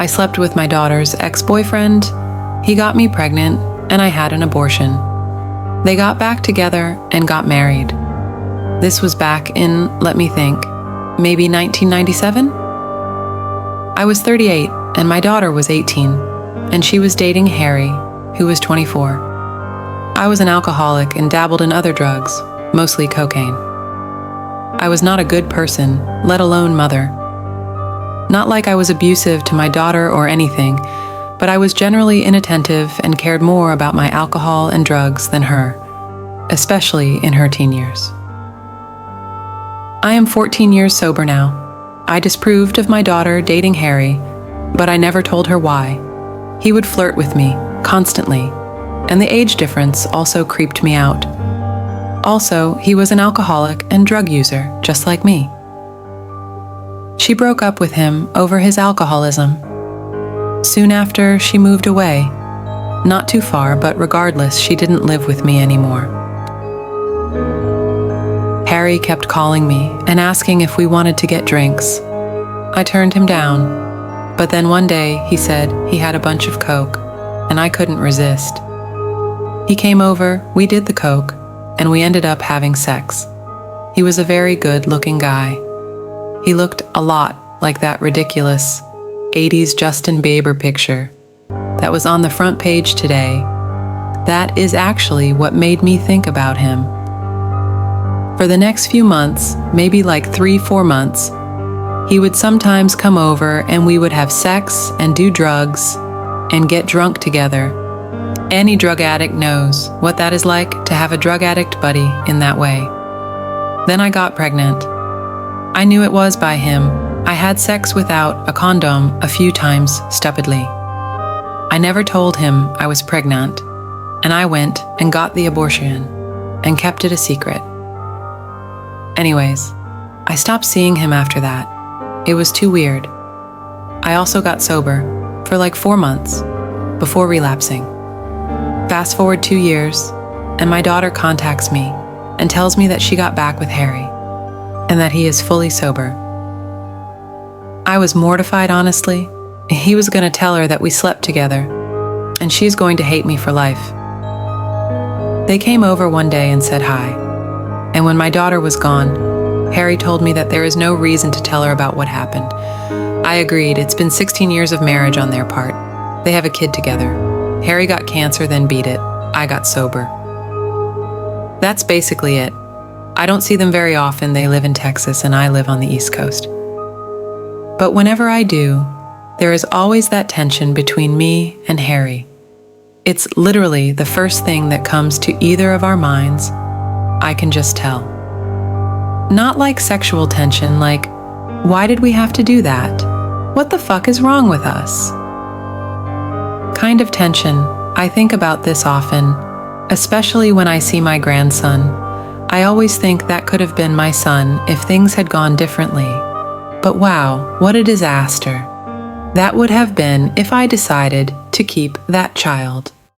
I slept with my daughter's ex-boyfriend, he got me pregnant, and I had an abortion. They got back together and got married. This was back in, let me think, maybe 1997? I was 38 and my daughter was 18, and she was dating Harry, who was 24. I was an alcoholic and dabbled in other drugs, mostly cocaine. I was not a good person, let alone mother. Not like I was abusive to my daughter or anything, but I was generally inattentive and cared more about my alcohol and drugs than her, especially in her teen years. I am 14 years sober now. I disapproved of my daughter dating Harry, but I never told her why. He would flirt with me, constantly, and the age difference also creeped me out. Also, he was an alcoholic and drug user, just like me. She broke up with him over his alcoholism. Soon after, she moved away. Not too far, but regardless, she didn't live with me anymore. Harry kept calling me and asking if we wanted to get drinks. I turned him down, but then one day he said he had a bunch of coke, and I couldn't resist. He came over, we did the coke, and we ended up having sex. He was a very good-looking guy. He looked a lot like that ridiculous 80s Justin Bieber picture that was on the front page today. That is actually what made me think about him. For the next few months, maybe like 3-4 months, he would sometimes come over and we would have sex and do drugs and get drunk together. Any drug addict knows what that is like to have a drug addict buddy in that way. Then I got pregnant. I knew it was by him. I had sex without a condom a few times stupidly. I never told him I was pregnant, and I went and got the abortion and kept it a secret. Anyways, I stopped seeing him after that. It was too weird. I also got sober for like 4 months before relapsing. Fast forward 2 years, and my daughter contacts me and tells me that she got back with Harry and that he is fully sober. I was mortified, honestly. He was going to tell her that we slept together, and she's going to hate me for life. They came over one day and said hi. And when my daughter was gone, Harry told me that there is no reason to tell her about what happened. I agreed. It's been 16 years of marriage on their part. They have a kid together. Harry got cancer, then beat it. I got sober. That's basically it. I don't see them very often. They live in Texas and I live on the East Coast. But whenever I do, there is always that tension between me and Harry. It's literally the first thing that comes to either of our minds. I can just tell. Not like sexual tension, like, why did we have to do that? What the fuck is wrong with us? Kind of tension. I think about this often, especially when I see my grandson. I always think that could have been my son if things had gone differently. But wow, what a disaster that would have been if I decided to keep that child.